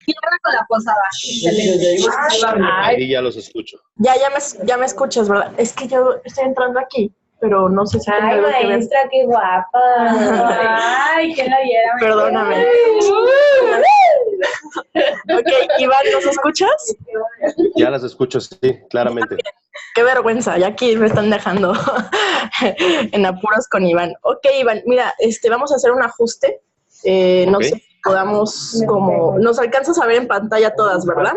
Cierra con la posada. Excelente. Ahí ya los escucho. Ya me escuchas, ¿verdad? Es que yo estoy entrando aquí, pero no sé si tengo algo que ver. Maestra, qué guapa. Ay, que la viera. Perdóname. Ok, Iván, ¿nos escuchas? Ya las escucho, sí, claramente. Qué vergüenza, ya aquí me están dejando en apuros con Iván. Ok, Iván, mira, vamos a hacer un ajuste. No sé si podamos como... Nos alcanzas a ver en pantalla todas, ¿verdad?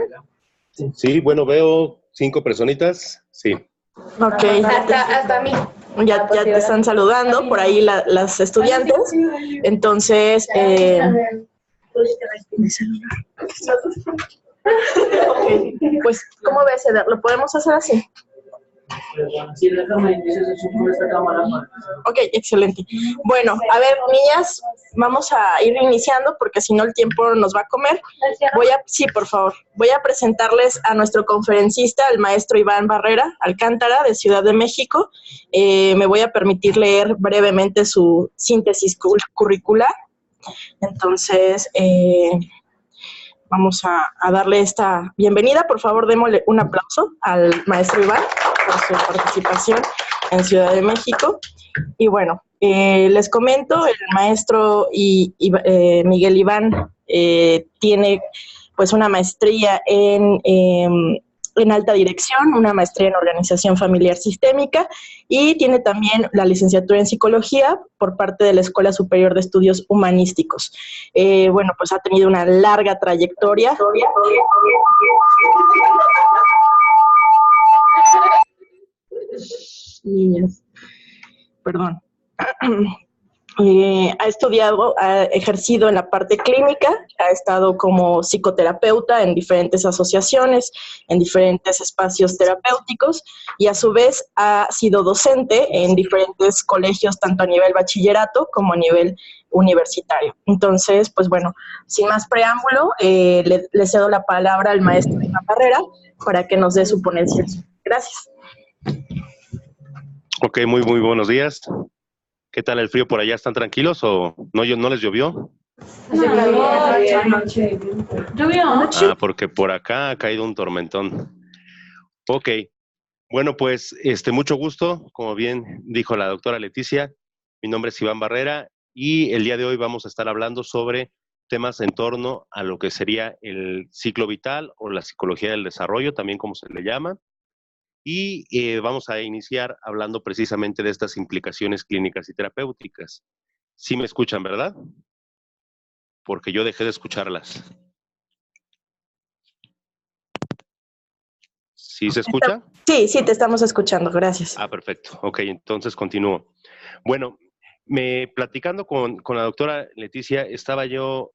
Sí, bueno, veo 5 personitas, sí. Ok. Hasta mí. Ya te están saludando por ahí las estudiantes. Entonces, pues, ¿cómo ves, Eder? ¿Lo podemos hacer así? Sí, déjame iniciar con esta cámara. Ok, excelente. Bueno, a ver, niñas, vamos a ir iniciando porque si no el tiempo nos va a comer. Sí, por favor. Voy a presentarles a nuestro conferencista, el maestro Iván Barrera Alcántara, de Ciudad de México. Me voy a permitir leer brevemente su síntesis curricular. Entonces, vamos a darle esta bienvenida. Por favor, démosle un aplauso al maestro Iván por su participación en Ciudad de México. Y bueno, les comento, el maestro Miguel Iván tiene pues una maestría en alta dirección, una maestría en organización familiar sistémica y tiene también la licenciatura en psicología por parte de la Escuela Superior de Estudios Humanísticos. Bueno, pues ha tenido una larga trayectoria. Perdón. Ha estudiado, ha ejercido en la parte clínica, ha estado como psicoterapeuta en diferentes asociaciones, en diferentes espacios terapéuticos y a su vez ha sido docente en diferentes colegios, tanto a nivel bachillerato como a nivel universitario. Entonces, pues bueno, sin más preámbulo, le cedo la palabra al maestro Iván Barrera para que nos dé su ponencia. Gracias. Ok, muy buenos días. ¿Qué tal el frío por allá? ¿Están tranquilos o no les llovió? ¿Llovió? Porque por acá ha caído un tormentón. Ok, bueno, pues mucho gusto. Como bien dijo la doctora Leticia, mi nombre es Iván Barrera y el día de hoy vamos a estar hablando sobre temas en torno a lo que sería el ciclo vital o la psicología del desarrollo, también como se le llama. Y vamos a iniciar hablando precisamente de estas implicaciones clínicas y terapéuticas. Sí me escuchan, ¿verdad? Porque yo dejé de escucharlas. ¿Sí se escucha? Sí, te estamos escuchando, gracias. Perfecto. Ok, entonces continúo. Bueno, platicando con la doctora Leticia, estaba yo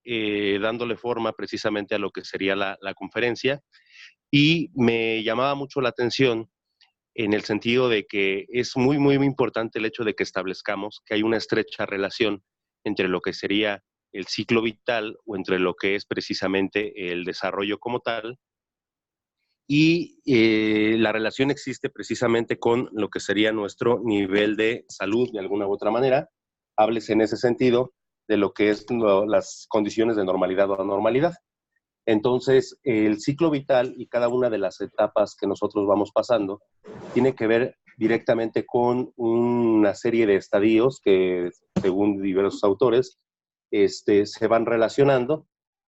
dándole forma precisamente a lo que sería la conferencia y me llamaba mucho la atención en el sentido de que es muy importante el hecho de que establezcamos que hay una estrecha relación entre lo que sería el ciclo vital o entre lo que es precisamente el desarrollo como tal y la relación existe precisamente con lo que sería nuestro nivel de salud de alguna u otra manera. Háblese en ese sentido de lo que es las condiciones de normalidad o anormalidad. Entonces, el ciclo vital y cada una de las etapas que nosotros vamos pasando tiene que ver directamente con una serie de estadios que, según diversos autores, se van relacionando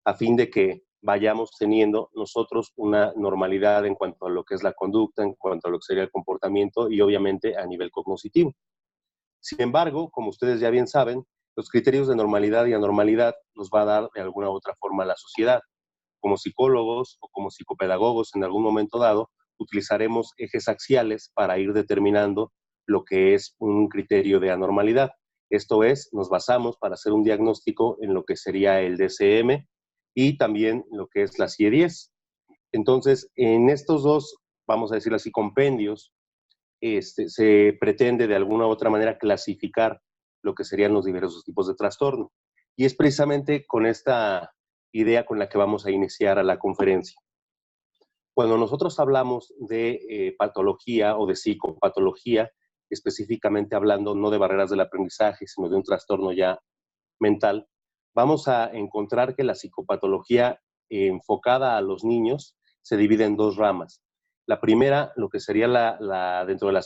a fin de que vayamos teniendo nosotros una normalidad en cuanto a lo que es la conducta, en cuanto a lo que sería el comportamiento y obviamente a nivel cognitivo. Sin embargo, como ustedes ya bien saben, los criterios de normalidad y anormalidad nos va a dar de alguna u otra forma la sociedad. Como psicólogos o como psicopedagogos en algún momento dado, utilizaremos ejes axiales para ir determinando lo que es un criterio de anormalidad. Esto es, nos basamos para hacer un diagnóstico en lo que sería el DSM y también lo que es la CIE-10. Entonces, en estos dos, vamos a decirlo así, compendios, se pretende de alguna u otra manera clasificar lo que serían los diversos tipos de trastorno. Y es precisamente con esta idea con la que vamos a iniciar a la conferencia. Cuando nosotros hablamos de patología o de psicopatología, específicamente hablando no de barreras del aprendizaje, sino de un trastorno ya mental, vamos a encontrar que la psicopatología enfocada a los niños se divide en dos ramas. La primera, lo que sería dentro de la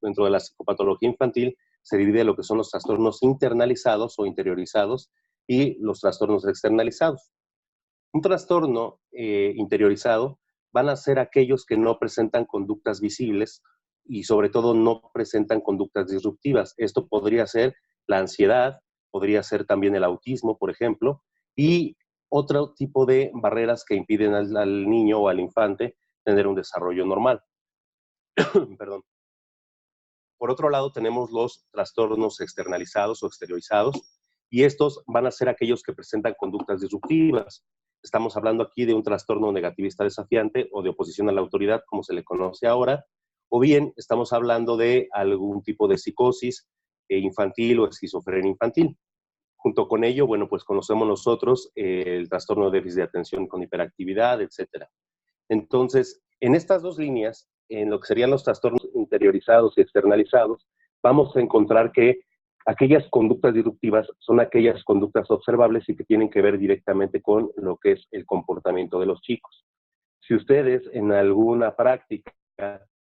dentro de la psicopatología infantil, se divide en lo que son los trastornos internalizados o interiorizados y los trastornos externalizados. Un trastorno interiorizado van a ser aquellos que no presentan conductas visibles y sobre todo no presentan conductas disruptivas. Esto podría ser la ansiedad, podría ser también el autismo, por ejemplo, y otro tipo de barreras que impiden al niño o al infante tener un desarrollo normal. Perdón. Por otro lado, tenemos los trastornos externalizados o exteriorizados, y estos van a ser aquellos que presentan conductas disruptivas. Estamos hablando aquí de un trastorno negativista desafiante o de oposición a la autoridad, como se le conoce ahora, o bien estamos hablando de algún tipo de psicosis infantil o esquizofrenia infantil. Junto con ello, bueno, pues conocemos nosotros el trastorno de déficit de atención con hiperactividad, etcétera. Entonces, en estas dos líneas, en lo que serían los trastornos interiorizados y externalizados, vamos a encontrar que aquellas conductas disruptivas son aquellas conductas observables y que tienen que ver directamente con lo que es el comportamiento de los chicos. Si ustedes en alguna práctica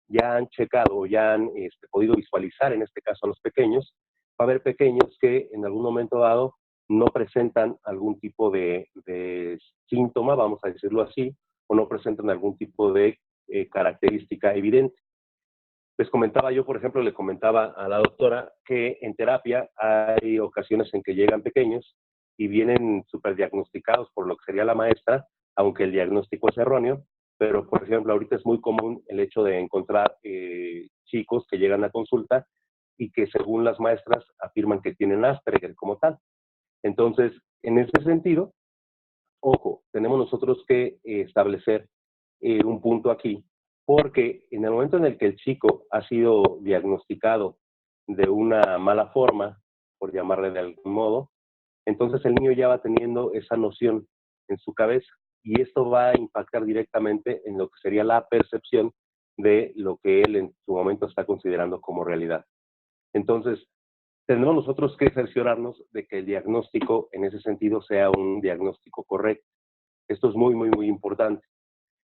ya han checado o ya han podido visualizar, en este caso a los pequeños, va a haber pequeños que en algún momento dado no presentan algún tipo de síntoma, vamos a decirlo así, o no presentan algún tipo de característica evidente. Les comentaba yo, por ejemplo, le comentaba a la doctora que en terapia hay ocasiones en que llegan pequeños y vienen superdiagnosticados por lo que sería la maestra, aunque el diagnóstico es erróneo, pero por ejemplo ahorita es muy común el hecho de encontrar chicos que llegan a consulta y que según las maestras afirman que tienen Asperger como tal. Entonces, en ese sentido, ojo, tenemos nosotros que establecer un punto aquí, porque en el momento en el que el chico ha sido diagnosticado de una mala forma, por llamarle de algún modo, entonces el niño ya va teniendo esa noción en su cabeza y esto va a impactar directamente en lo que sería la percepción de lo que él en su momento está considerando como realidad. Entonces, tenemos nosotros que cerciorarnos de que el diagnóstico en ese sentido sea un diagnóstico correcto. Esto es muy, muy, muy importante.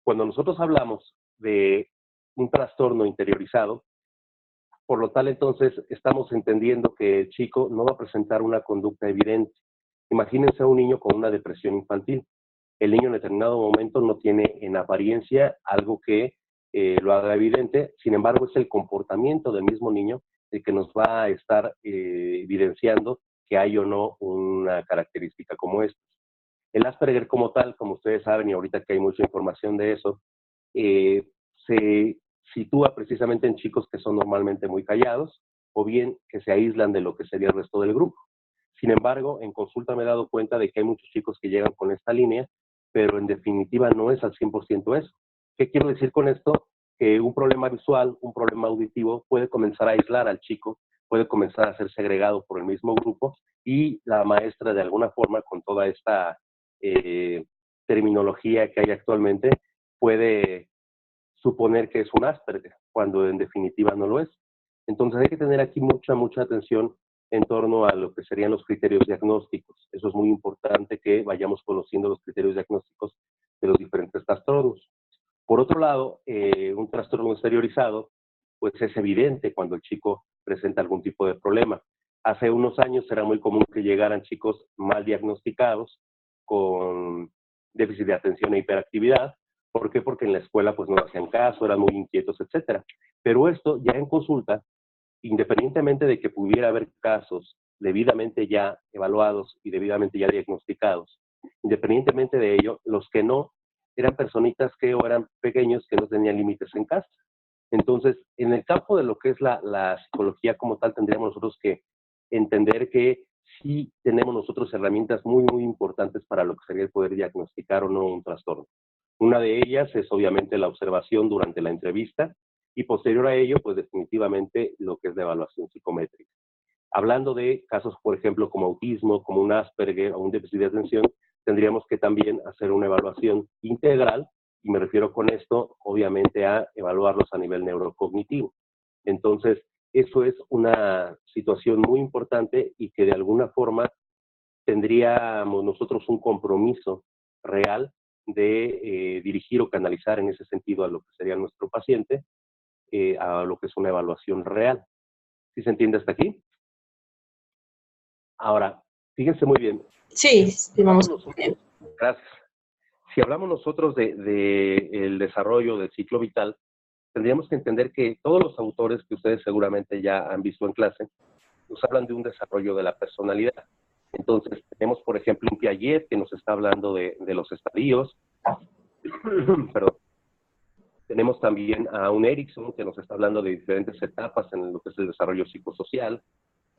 Cuando nosotros hablamos de un trastorno interiorizado, por lo tal entonces estamos entendiendo que el chico no va a presentar una conducta evidente. Imagínense a un niño con una depresión infantil. El niño en determinado momento no tiene en apariencia algo que lo haga evidente, sin embargo es el comportamiento del mismo niño el que nos va a estar evidenciando que hay o no una característica como esta. El Asperger como tal, como ustedes saben, y ahorita que hay mucha información de eso, se sitúa precisamente en chicos que son normalmente muy callados o bien que se aíslan de lo que sería el resto del grupo. Sin embargo, en consulta me he dado cuenta de que hay muchos chicos que llegan con esta línea, pero en definitiva no es al 100% eso. ¿Qué quiero decir con esto? Que un problema visual, un problema auditivo puede comenzar a aislar al chico, puede comenzar a ser segregado por el mismo grupo y la maestra de alguna forma con toda esta terminología que hay actualmente puede suponer que es un Asperger, cuando en definitiva no lo es. Entonces hay que tener aquí mucha, mucha atención en torno a lo que serían los criterios diagnósticos. Eso es muy importante que vayamos conociendo los criterios diagnósticos de los diferentes trastornos. Por otro lado, un trastorno exteriorizado, pues es evidente cuando el chico presenta algún tipo de problema. Hace unos años era muy común que llegaran chicos mal diagnosticados con déficit de atención e hiperactividad. ¿Por qué? Porque en la escuela pues no hacían caso, eran muy inquietos, etcétera. Pero esto ya en consulta, independientemente de que pudiera haber casos debidamente ya evaluados y debidamente ya diagnosticados, independientemente de ello, los que no eran personitas que o eran pequeños que no tenían límites en casa. Entonces, en el campo de lo que es la psicología como tal, tendríamos nosotros que entender que sí tenemos nosotros herramientas muy, muy importantes para lo que sería el poder diagnosticar o no un trastorno. Una de ellas es obviamente la observación durante la entrevista y posterior a ello, pues definitivamente lo que es la evaluación psicométrica. Hablando de casos, por ejemplo, como autismo, como un Asperger o un déficit de atención, tendríamos que también hacer una evaluación integral, y me refiero con esto, obviamente, a evaluarlos a nivel neurocognitivo. Entonces, eso es una situación muy importante y que de alguna forma tendríamos nosotros un compromiso real de dirigir o canalizar en ese sentido a lo que sería nuestro paciente, a lo que es una evaluación real. ¿Sí se entiende hasta aquí? Ahora, fíjense muy bien. Sí, vamos. Gracias. Si hablamos nosotros de el desarrollo del ciclo vital, tendríamos que entender que todos los autores que ustedes seguramente ya han visto en clase nos hablan de un desarrollo de la personalidad. Entonces, tenemos, por ejemplo, un Piaget que nos está hablando de los estadios. Perdón. Tenemos también a un Erikson que nos está hablando de diferentes etapas en lo que es el desarrollo psicosocial.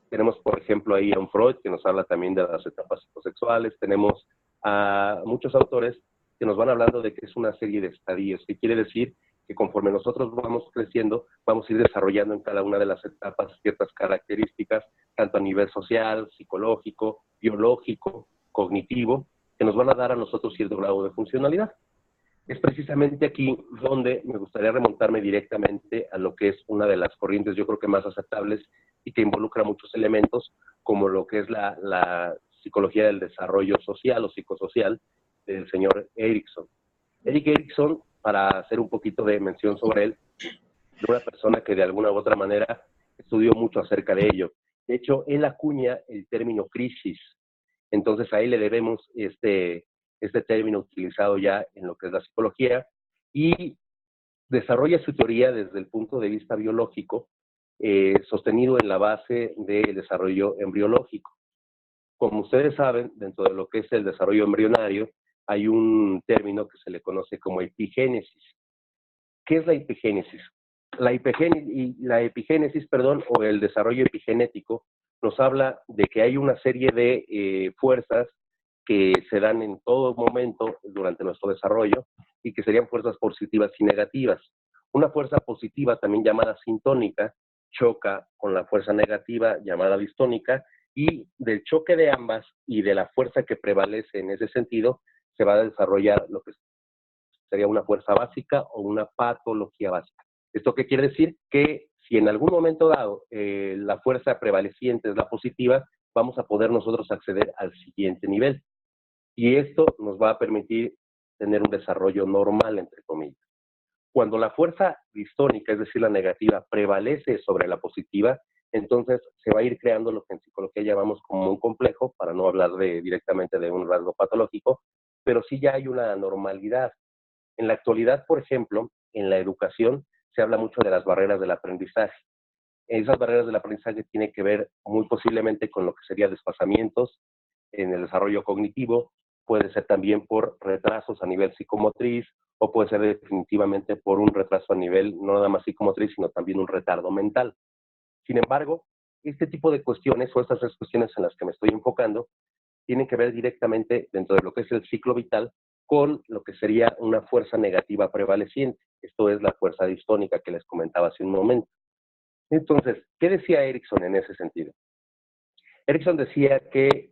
Tenemos, por ejemplo, ahí a un Freud que nos habla también de las etapas psicosexuales. Tenemos a muchos autores que nos van hablando de que es una serie de estadios, que quiere decir que conforme nosotros vamos creciendo, vamos a ir desarrollando en cada una de las etapas ciertas características, tanto a nivel social, psicológico, biológico, cognitivo, que nos van a dar a nosotros cierto grado de funcionalidad. Es precisamente aquí donde me gustaría remontarme directamente a lo que es una de las corrientes, yo creo que más aceptables y que involucra muchos elementos, como lo que es la psicología del desarrollo social o psicosocial del señor Erikson. Erik Erikson, para hacer un poquito de mención sobre él, es una persona que de alguna u otra manera estudió mucho acerca de ello. De hecho, él acuña el término crisis. Entonces, a él le debemos este término utilizado ya en lo que es la psicología, y desarrolla su teoría desde el punto de vista biológico, sostenido en la base del desarrollo embriológico. Como ustedes saben, dentro de lo que es el desarrollo embrionario, hay un término que se le conoce como epigénesis. ¿Qué es la epigénesis? La epigénesis, o el desarrollo epigenético, nos habla de que hay una serie de fuerzas que se dan en todo momento durante nuestro desarrollo y que serían fuerzas positivas y negativas. Una fuerza positiva, también llamada sintónica, choca con la fuerza negativa llamada distónica, y del choque de ambas y de la fuerza que prevalece en ese sentido se va a desarrollar lo que sería una fuerza básica o una patología básica. ¿Esto qué quiere decir? Que si en algún momento dado la fuerza prevaleciente es la positiva, vamos a poder nosotros acceder al siguiente nivel. Y esto nos va a permitir tener un desarrollo normal, entre comillas. Cuando la fuerza distónica, es decir, la negativa, prevalece sobre la positiva, entonces se va a ir creando lo que en psicología llamamos como un complejo, para no hablar directamente de un rasgo patológico, pero sí ya hay una normalidad. En la actualidad, por ejemplo, en la educación se habla mucho de las barreras del aprendizaje. Esas barreras del aprendizaje tienen que ver muy posiblemente con lo que serían desfasamientos en el desarrollo cognitivo, puede ser también por retrasos a nivel psicomotriz, o puede ser definitivamente por un retraso a nivel no nada más psicomotriz, sino también un retardo mental. Sin embargo, este tipo de cuestiones, o estas 3 cuestiones en las que me estoy enfocando, tienen que ver directamente dentro de lo que es el ciclo vital con lo que sería una fuerza negativa prevaleciente. Esto es la fuerza distónica que les comentaba hace un momento. Entonces, ¿qué decía Erikson en ese sentido? Erikson decía que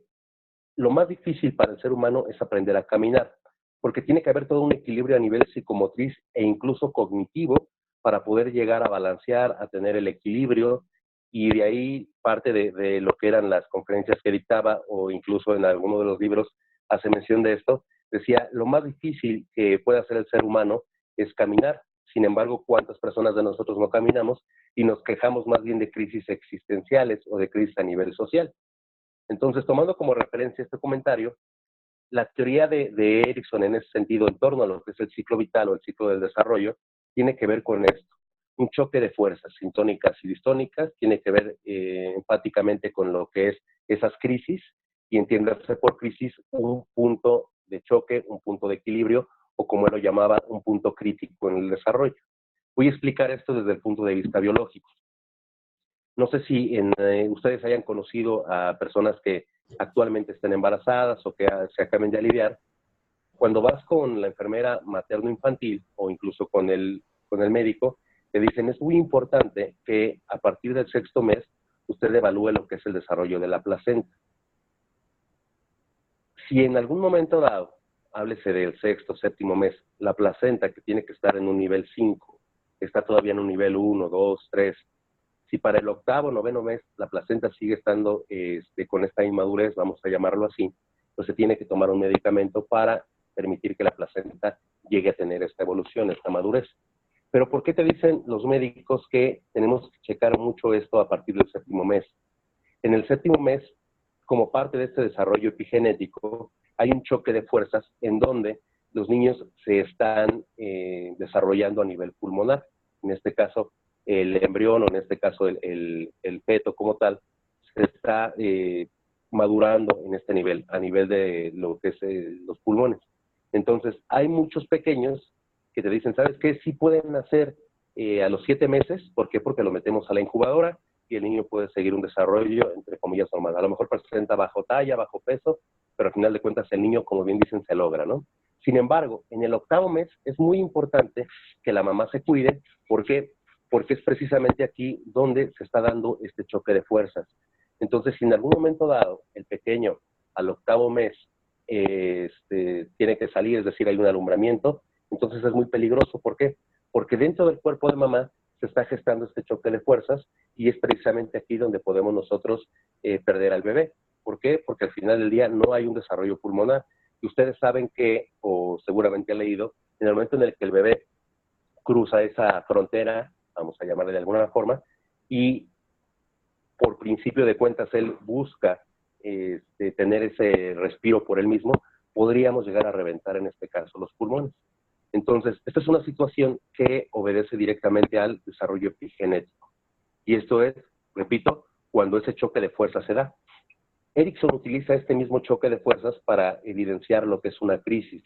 lo más difícil para el ser humano es aprender a caminar, porque tiene que haber todo un equilibrio a nivel psicomotriz e incluso cognitivo para poder llegar a balancear, a tener el equilibrio, y de ahí parte de lo que eran las conferencias que dictaba, o incluso en alguno de los libros hace mención de esto. Decía, lo más difícil que puede hacer el ser humano es caminar. Sin embargo, ¿cuántas personas de nosotros no caminamos y nos quejamos más bien de crisis existenciales o de crisis a nivel social? Entonces, tomando como referencia este comentario, la teoría de Erikson en ese sentido, en torno a lo que es el ciclo vital o el ciclo del desarrollo, tiene que ver con esto. Un choque de fuerzas sintónicas y distónicas, tiene que ver empáticamente con lo que es esas crisis, y entiéndase por crisis un punto de choque, un punto de equilibrio, o como él lo llamaba, un punto crítico en el desarrollo. Voy a explicar esto desde el punto de vista biológico. No sé si ustedes hayan conocido a personas que actualmente estén embarazadas o que se acaben de aliviar. Cuando vas con la enfermera materno-infantil o incluso con el médico, te dicen, es muy importante que a partir del 6º mes usted evalúe lo que es el desarrollo de la placenta. Si en algún momento dado, háblese del 6º, 7º mes, la placenta, que tiene que estar en un nivel 5, está todavía en un nivel 1, 2, 3, si para el 8º, 9º mes la placenta sigue estando con esta inmadurez, vamos a llamarlo así, pues se tiene que tomar un medicamento para permitir que la placenta llegue a tener esta evolución, esta madurez. Pero ¿por qué te dicen los médicos que tenemos que checar mucho esto a partir del 7º mes? En el 7º mes, como parte de este desarrollo epigenético, hay un choque de fuerzas en donde los niños se están desarrollando a nivel pulmonar. En este caso, el embrión, o en este caso el feto como tal, se está madurando en este nivel, a nivel de lo que es los pulmones. Entonces, hay muchos pequeños que te dicen, ¿sabes qué? Sí pueden nacer a los 7 meses. ¿Por qué? Porque lo metemos a la incubadora y el niño puede seguir un desarrollo, entre comillas, normal. A lo mejor presenta bajo talla, bajo peso, pero al final de cuentas el niño, como bien dicen, se logra, ¿no? Sin embargo, en el 8º mes es muy importante que la mamá se cuide. ¿Por qué? Porque es precisamente aquí donde se está dando este choque de fuerzas. Entonces, si en algún momento dado el pequeño al 8º mes tiene que salir, es decir, hay un alumbramiento, entonces es muy peligroso. ¿Por qué? Porque dentro del cuerpo de mamá se está gestando este choque de fuerzas y es precisamente aquí donde podemos nosotros perder al bebé. ¿Por qué? Porque al final del día no hay un desarrollo pulmonar. Y ustedes saben que, o seguramente han leído, en el momento en el que el bebé cruza esa frontera, vamos a llamarle de alguna forma, y por principio de cuentas él busca tener ese respiro por él mismo, podríamos llegar a reventar en este caso los pulmones. Entonces, esta es una situación que obedece directamente al desarrollo epigenético. Y esto es, repito, cuando ese choque de fuerzas se da. Erickson utiliza este mismo choque de fuerzas para evidenciar lo que es una crisis.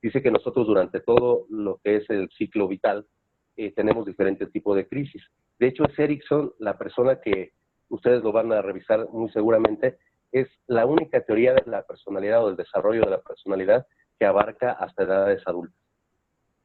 Dice que nosotros durante todo lo que es el ciclo vital tenemos diferentes tipos de crisis. De hecho, es Erickson la persona que ustedes lo van a revisar muy seguramente, es la única teoría de la personalidad o del desarrollo de la personalidad que abarca hasta edades adultas.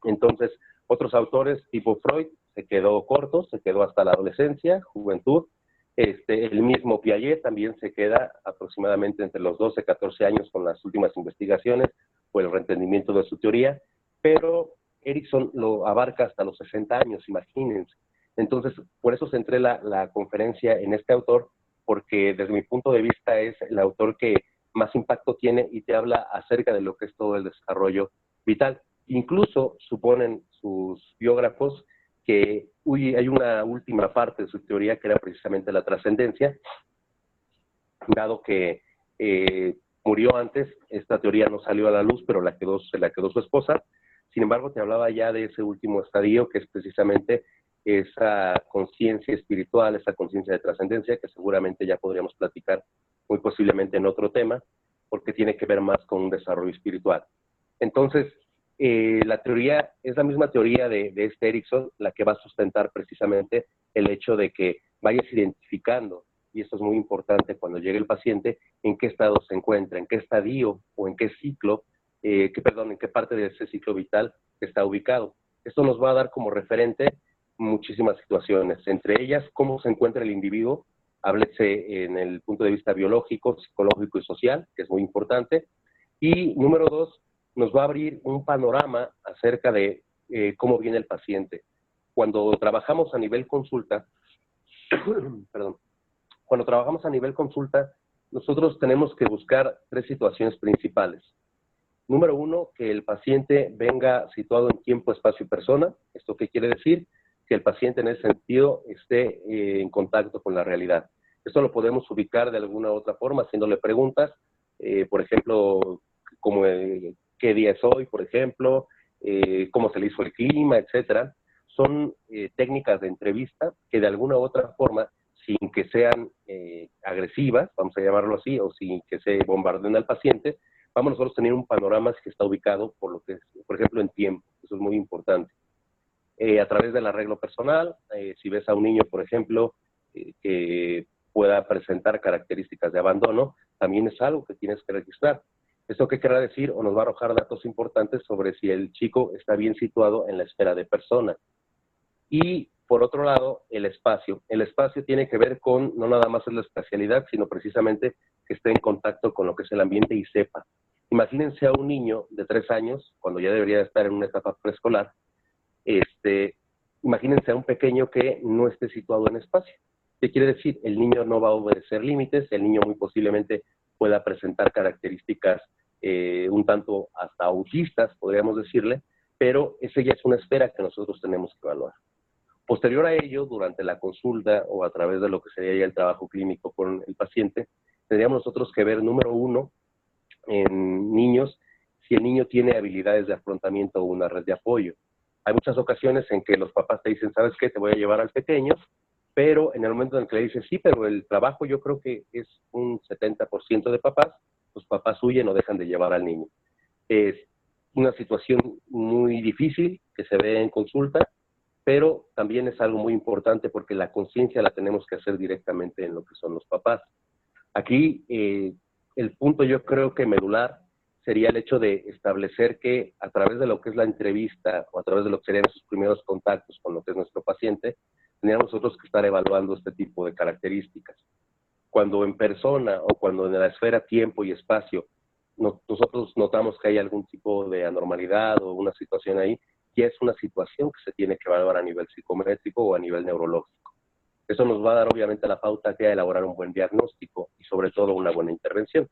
Entonces, otros autores tipo Freud se quedó corto, se quedó hasta la adolescencia, juventud. El mismo Piaget también se queda aproximadamente entre los 12 y 14 años con las últimas investigaciones o el reentendimiento de su teoría, pero Erickson lo abarca hasta los 60 años, imagínense. Entonces, por eso centré la conferencia en este autor, porque desde mi punto de vista es el autor que más impacto tiene y te habla acerca de lo que es todo el desarrollo vital. Incluso suponen sus biógrafos que hay una última parte de su teoría que era precisamente la trascendencia, dado que murió antes, esta teoría no salió a la luz, pero se la quedó su esposa. Sin embargo, te hablaba ya de ese último estadio, que es precisamente esa conciencia espiritual, esa conciencia de trascendencia, que seguramente ya podríamos platicar muy posiblemente en otro tema, porque tiene que ver más con un desarrollo espiritual. Entonces, la teoría es la misma teoría de este Erickson, la que va a sustentar precisamente el hecho de que vayas identificando, y esto es muy importante cuando llegue el paciente, en qué estado se encuentra, en qué estadio o en qué ciclo, en qué parte de ese ciclo vital está ubicado. Esto nos va a dar como referente muchísimas situaciones, entre ellas cómo se encuentra el individuo, háblese en el punto de vista biológico, psicológico y social, que es muy importante, y número 2, nos va a abrir un panorama acerca de cómo viene el paciente. Cuando trabajamos a nivel consulta, perdón, cuando trabajamos a nivel consulta, nosotros tenemos que buscar 3 situaciones principales. Número 1, que el paciente venga situado en tiempo, espacio y persona. ¿Esto qué quiere decir? Que el paciente en ese sentido esté en contacto con la realidad. Esto lo podemos ubicar de alguna u otra forma, haciéndole preguntas, por ejemplo, como qué día es hoy, por ejemplo, cómo se le hizo el clima, etcétera. Son técnicas de entrevista que de alguna u otra forma, sin que sean agresivas, vamos a llamarlo así, o sin que se bombardeen al paciente, vamos nosotros a tener un panorama que está ubicado por lo que es, por ejemplo, en tiempo. Eso es muy importante. A través del arreglo personal, si ves a un niño, por ejemplo, que pueda presentar características de abandono, también es algo que tienes que registrar. ¿Esto qué querrá decir? O nos va a arrojar datos importantes sobre si el chico está bien situado en la esfera de persona. Y, por otro lado, el espacio. El espacio tiene que ver con, no nada más es la espacialidad, sino precisamente que esté en contacto con lo que es el ambiente y sepa. Imagínense a un niño de 3 años, cuando ya debería estar en una etapa preescolar, imagínense a un pequeño que no esté situado en espacio. ¿Qué quiere decir? El niño no va a obedecer límites, el niño muy posiblemente pueda presentar características un tanto hasta autistas, podríamos decirle, pero esa ya es una esfera que nosotros tenemos que evaluar. Posterior a ello, durante la consulta o a través de lo que sería ya el trabajo clínico con el paciente, tendríamos nosotros que ver, número uno, en niños, si el niño tiene habilidades de afrontamiento o una red de apoyo. Hay muchas ocasiones en que los papás te dicen, ¿sabes qué? Te voy a llevar al pequeño, pero en el momento en que le dices, sí, pero el trabajo yo creo que es un 70% de papás, los papás huyen o dejan de llevar al niño. Es una situación muy difícil que se ve en consulta, pero también es algo muy importante porque la conciencia la tenemos que hacer directamente en lo que son los papás. Aquí el punto yo creo que medular sería el hecho de establecer que a través de lo que es la entrevista o a través de lo que serían sus primeros contactos con lo que es nuestro paciente, tendríamos nosotros que estar evaluando este tipo de características. Cuando en persona o cuando en la esfera tiempo y espacio nosotros notamos que hay algún tipo de anormalidad o una situación ahí, ya es una situación que se tiene que evaluar a nivel psicométrico o a nivel neurológico. Eso nos va a dar obviamente la pauta que a elaborar un buen diagnóstico y sobre todo una buena intervención.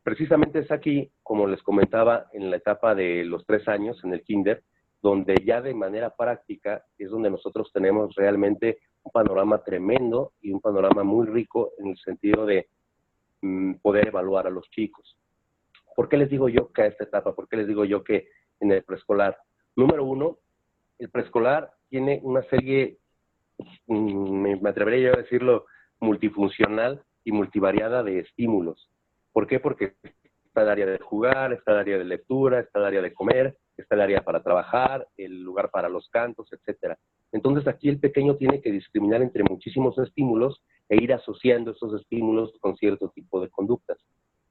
Precisamente es aquí, como les comentaba, en la etapa de los 3 años, en el kinder, donde ya de manera práctica es donde nosotros tenemos realmente un panorama tremendo y un panorama muy rico en el sentido de poder evaluar a los chicos. ¿Por qué les digo yo que a esta etapa? ¿Por qué les digo yo que en el preescolar? Número uno, el preescolar tiene una serie, me atrevería yo a decirlo, multifuncional y multivariada de estímulos. ¿Por qué? Porque está el área de jugar, está el área de lectura, está el área de comer, está el área para trabajar, el lugar para los cantos, etcétera. Entonces aquí el pequeño tiene que discriminar entre muchísimos estímulos e ir asociando esos estímulos con cierto tipo de conductas.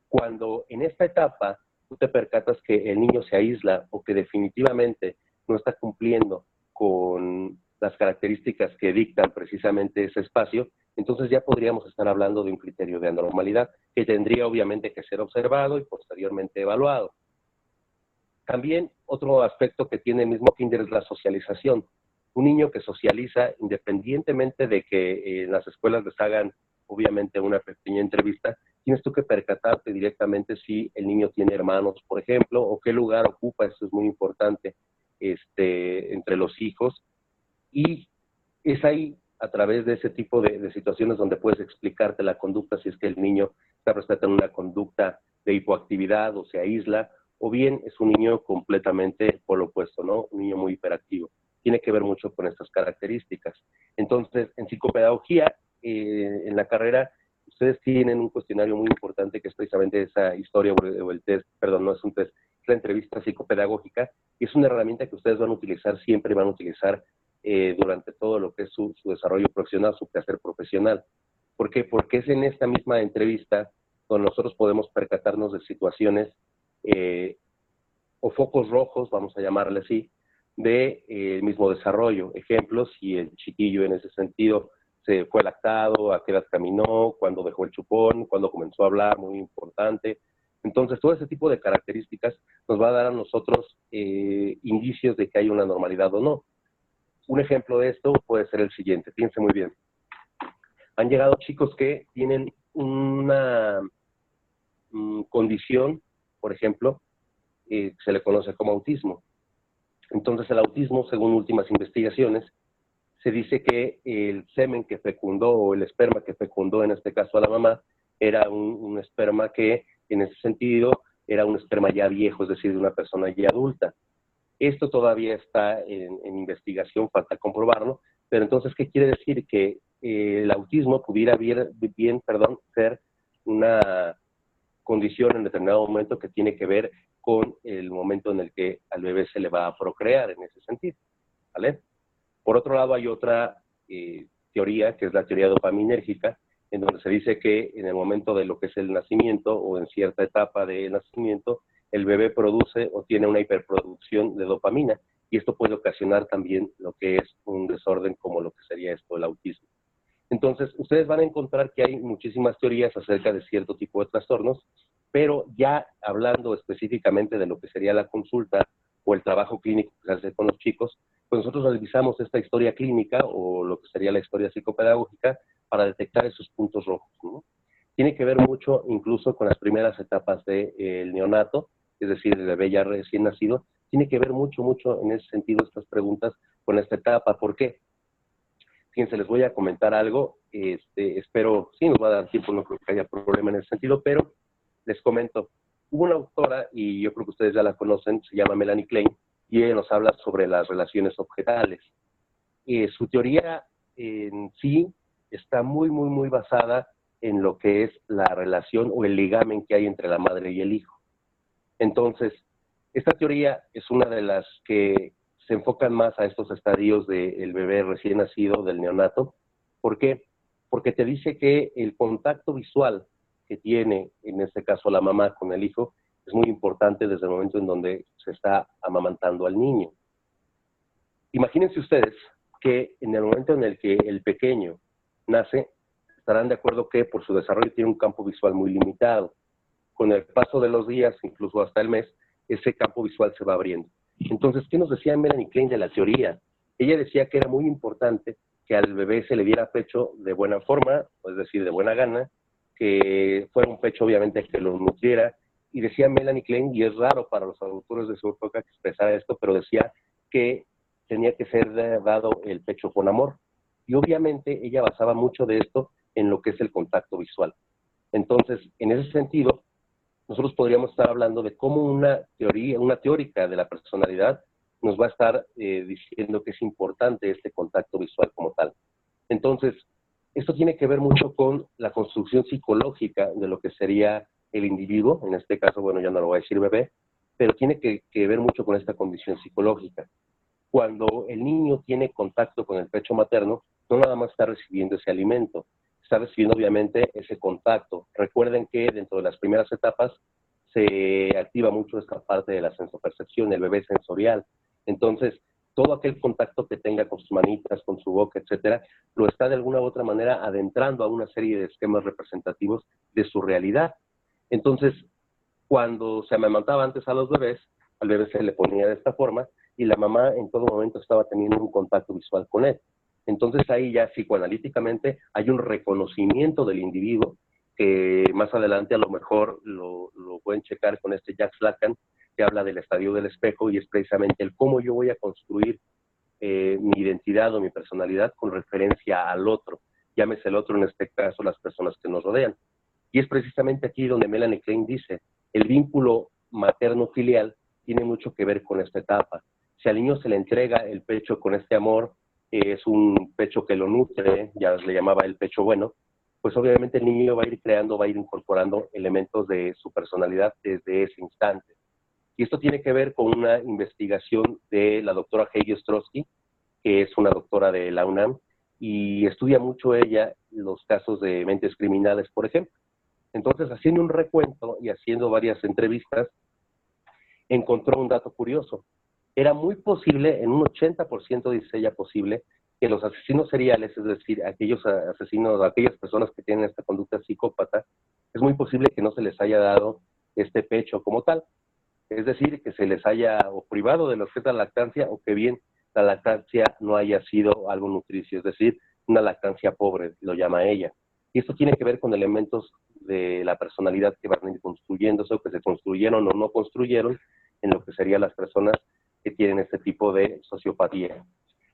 Cuando en esta etapa tú te percatas que el niño se aísla o que definitivamente no está cumpliendo con las características que dictan precisamente ese espacio, entonces ya podríamos estar hablando de un criterio de anormalidad que tendría obviamente que ser observado y posteriormente evaluado. También otro aspecto que tiene el mismo kinder es la socialización. Un niño que socializa, independientemente de que en las escuelas les hagan obviamente una pequeña entrevista, tienes tú que percatarte directamente si el niño tiene hermanos, por ejemplo, o qué lugar ocupa, eso es muy importante, entre los hijos. Y es ahí, a través de ese tipo de situaciones, donde puedes explicarte la conducta, si es que el niño está presentando una conducta de hipoactividad o se aísla, o bien es un niño completamente por lo opuesto, ¿no? Un niño muy hiperactivo. Tiene que ver mucho con estas características. Entonces, en psicopedagogía, en la carrera, ustedes tienen un cuestionario muy importante que es precisamente esa historia o el test, perdón, no es un test, es la entrevista psicopedagógica, y es una herramienta que ustedes van a utilizar siempre y van a utilizar durante todo lo que es su desarrollo profesional, su quehacer profesional. ¿Por qué? Porque es en esta misma entrevista donde nosotros podemos percatarnos de situaciones o focos rojos, vamos a llamarle así, de mismo desarrollo. Ejemplos, si el chiquillo en ese sentido se fue lactado, a qué edad caminó, cuándo dejó el chupón, cuándo comenzó a hablar, muy importante. Entonces, todo ese tipo de características nos va a dar a nosotros indicios de que hay una normalidad o no. Un ejemplo de esto puede ser el siguiente, piense muy bien. Han llegado chicos que tienen una condición, por ejemplo, se le conoce como autismo. Entonces el autismo, según últimas investigaciones, se dice que el semen que fecundó o el esperma que fecundó, en este caso a la mamá, era un esperma que en ese sentido era un esperma ya viejo, es decir, de una persona ya adulta. Esto todavía está en investigación, falta comprobarlo, pero entonces, ¿qué quiere decir? Que el autismo pudiera ser una condición en determinado momento que tiene que ver con el momento en el que al bebé se le va a procrear en ese sentido, ¿vale? Por otro lado, hay otra teoría, que es la teoría dopaminérgica, en donde se dice que en el momento de lo que es el nacimiento o en cierta etapa de nacimiento, el bebé produce o tiene una hiperproducción de dopamina, y esto puede ocasionar también lo que es un desorden como lo que sería esto, el autismo. Entonces, ustedes van a encontrar que hay muchísimas teorías acerca de cierto tipo de trastornos, pero ya hablando específicamente de lo que sería la consulta o el trabajo clínico que se hace con los chicos, pues nosotros revisamos esta historia clínica o lo que sería la historia psicopedagógica para detectar esos puntos rojos, ¿no? tiene que ver mucho incluso con las primeras etapas del neonato, es decir, el bebé ya recién nacido. Tiene que ver mucho en ese sentido estas preguntas con esta etapa. ¿Por qué? Fíjense, les voy a comentar algo, espero, sí nos va a dar tiempo, no creo que haya problema en ese sentido, pero les comento. Hubo una autora, y yo creo que ustedes ya la conocen, se llama Melanie Klein, y ella nos habla sobre las relaciones objetales. Su teoría en sí está muy basada en lo que es la relación o el ligamen que hay entre la madre y el hijo. Entonces, esta teoría es una de las que se enfocan más a estos estadios del bebé recién nacido, del neonato. ¿Por qué? Porque te dice que el contacto visual que tiene, en este caso la mamá con el hijo, es muy importante desde el momento en donde se está amamantando al niño. Imagínense ustedes que en el momento en el que el pequeño nace, estarán de acuerdo que por su desarrollo tiene un campo visual muy limitado. Con el paso de los días, incluso hasta el mes, ese campo visual se va abriendo. Entonces, ¿qué nos decía Melanie Klein de la teoría? Ella decía que era muy importante que al bebé se le diera pecho de buena forma, es decir, de buena gana, que fuera un pecho obviamente que lo nutriera, y decía Melanie Klein, y es raro para los autores de su época que expresara esto, pero decía que tenía que ser dado el pecho con amor. Y obviamente ella basaba mucho de esto en lo que es el contacto visual. Entonces, en ese sentido, nosotros podríamos estar hablando de cómo una teórica de la personalidad nos va a estar diciendo que es importante este contacto visual como tal. Entonces, esto tiene que ver mucho con la construcción psicológica de lo que sería el individuo, en este caso, bueno, ya no lo voy a decir bebé, pero tiene que ver mucho con esta condición psicológica. Cuando el niño tiene contacto con el pecho materno, no nada más está recibiendo ese alimento, está recibiendo obviamente ese contacto. Recuerden que dentro de las primeras etapas se activa mucho esta parte de la sensopercepción, el bebé sensorial. Entonces, todo aquel contacto que tenga con sus manitas, con su boca, etcétera, lo está de alguna u otra manera adentrando a una serie de esquemas representativos de su realidad. Entonces, cuando se amamantaba antes a los bebés, al bebé se le ponía de esta forma y la mamá en todo momento estaba teniendo un contacto visual con él. Entonces ahí ya psicoanalíticamente hay un reconocimiento del individuo que más adelante a lo mejor lo pueden checar con este Jacques Lacan, que habla del estadio del espejo, y es precisamente el cómo yo voy a construir mi identidad o mi personalidad con referencia al otro. Llámese el otro, en este caso, las personas que nos rodean. Y es precisamente aquí donde Melanie Klein dice, el vínculo materno-filial tiene mucho que ver con esta etapa. Si al niño se le entrega el pecho con este amor, es un pecho que lo nutre, ya le llamaba el pecho bueno, pues obviamente el niño va a ir creando, va a ir incorporando elementos de su personalidad desde ese instante. Y esto tiene que ver con una investigación de la doctora Heidi Ostrowski, que es una doctora de la UNAM, y estudia mucho ella los casos de mentes criminales, por ejemplo. Entonces, haciendo un recuento y haciendo varias entrevistas, encontró un dato curioso. Era muy posible, en un 80% dice ella posible, que los asesinos seriales, es decir, aquellos asesinos, aquellas personas que tienen esta conducta psicópata, es muy posible que no se les haya dado este pecho como tal. Es decir, que se les haya o privado de lo que es la lactancia, o que bien la lactancia no haya sido algo nutricio, es decir, una lactancia pobre, lo llama ella. Y esto tiene que ver con elementos de la personalidad que van a ir construyéndose, o que se construyeron o no construyeron en lo que serían las personas que tienen este tipo de sociopatía.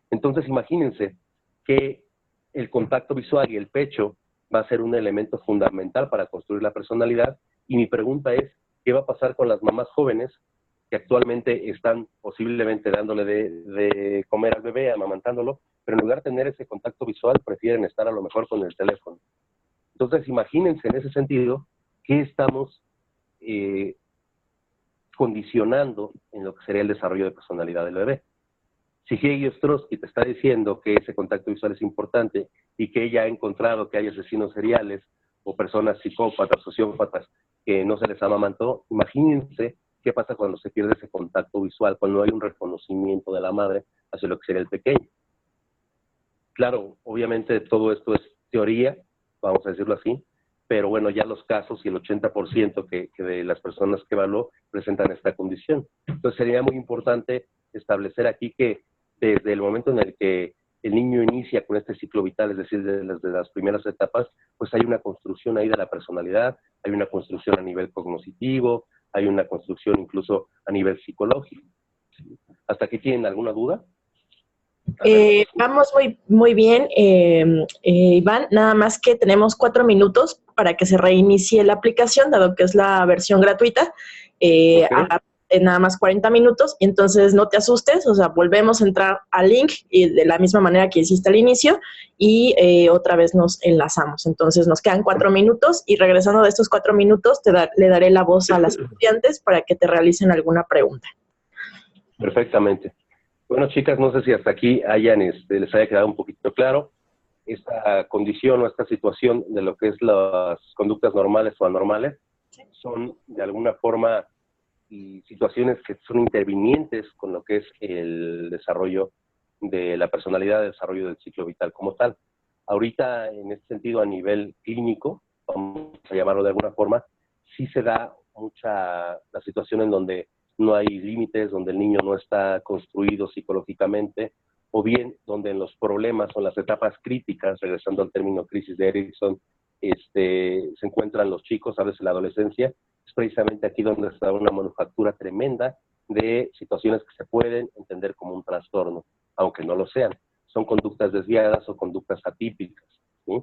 Entonces, imagínense que el contacto visual y el pecho va a ser un elemento fundamental para construir la personalidad, y mi pregunta es, ¿qué va a pasar con las mamás jóvenes que actualmente están posiblemente dándole de comer al bebé, amamantándolo, pero en lugar de tener ese contacto visual, prefieren estar a lo mejor con el teléfono? Entonces, imagínense en ese sentido qué estamos condicionando en lo que sería el desarrollo de personalidad del bebé. Si Heidi Ostrowski te está diciendo que ese contacto visual es importante y que ella ha encontrado que hay asesinos seriales o personas psicópatas, sociópatas, que no se les amamantó, imagínense qué pasa cuando se pierde ese contacto visual, cuando hay un reconocimiento de la madre hacia lo que sería el pequeño. Claro, obviamente todo esto es teoría, vamos a decirlo así, pero bueno, ya los casos y el 80% que de las personas que evaluó presentan esta condición. Entonces sería muy importante establecer aquí que desde el momento en el que el niño inicia con este ciclo vital, es decir, desde las primeras etapas, pues hay una construcción ahí de la personalidad, hay una construcción a nivel cognitivo, hay una construcción incluso a nivel psicológico. ¿Hasta aquí tienen alguna duda? Vamos muy bien, Iván, nada más que tenemos 4 minutos para que se reinicie la aplicación, dado que es la versión gratuita, nada más 40 minutos, y entonces no te asustes, o sea, volvemos a entrar al link y de la misma manera que hiciste al inicio, y otra vez nos enlazamos. Entonces nos quedan 4 minutos, y regresando de estos 4 minutos le daré la voz a las estudiantes para que te realicen alguna pregunta. Perfectamente. Bueno, chicas, no sé si hasta aquí les haya quedado un poquito claro esta condición o esta situación de lo que es las conductas normales o anormales. Son, de alguna forma, situaciones que son intervinientes con lo que es el desarrollo de la personalidad, el desarrollo del ciclo vital como tal. Ahorita, en este sentido, a nivel clínico, vamos a llamarlo de alguna forma, sí se da mucha la situación en donde no hay límites, donde el niño no está construido psicológicamente, o bien donde en los problemas o en las etapas críticas, regresando al término crisis de Erikson, se encuentran los chicos, a veces en la adolescencia. Es precisamente aquí donde está una manufactura tremenda de situaciones que se pueden entender como un trastorno, aunque no lo sean. Son conductas desviadas o conductas atípicas, ¿sí?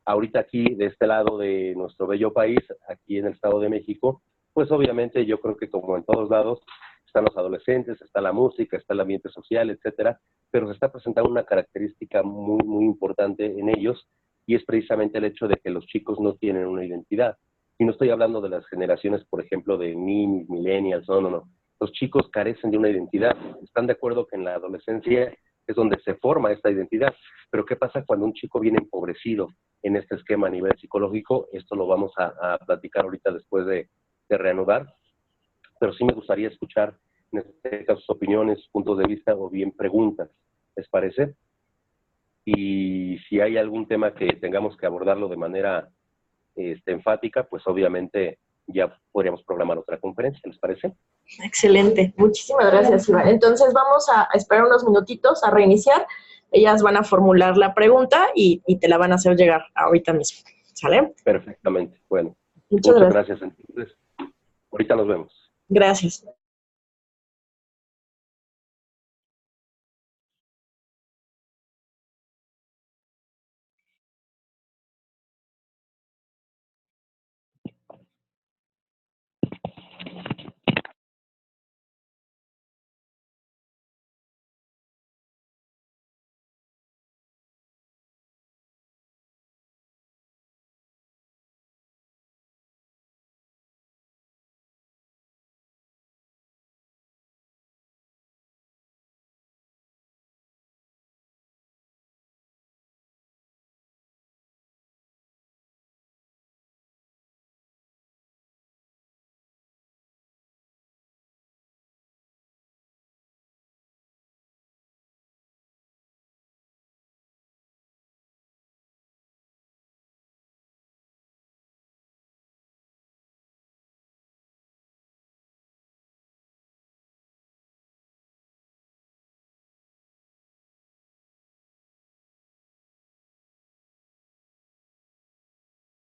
Ahorita aquí, de este lado de nuestro bello país, aquí en el Estado de México, pues obviamente yo creo que como en todos lados, están los adolescentes, está la música, está el ambiente social, etcétera, pero se está presentando una característica muy, muy importante en ellos, y es precisamente el hecho de que los chicos no tienen una identidad. Y no estoy hablando de las generaciones, por ejemplo, de ninis, millennials, no. Los chicos carecen de una identidad. Están de acuerdo que en la adolescencia es donde se forma esta identidad. Pero ¿qué pasa cuando un chico viene empobrecido en este esquema a nivel psicológico? Esto lo vamos a platicar ahorita después de reanudar. Pero sí me gustaría escuchar, en este caso, sus opiniones, puntos de vista o bien preguntas. ¿Les parece? Y si hay algún tema que tengamos que abordarlo de manera enfática, pues obviamente ya podríamos programar otra conferencia, ¿les parece? Excelente, muchísimas gracias, Iván. Entonces vamos a esperar unos minutitos a reiniciar. Ellas van a formular la pregunta y te la van a hacer llegar ahorita mismo, ¿sale? Perfectamente, bueno. Muchas gracias. Entonces, ahorita nos vemos. Gracias.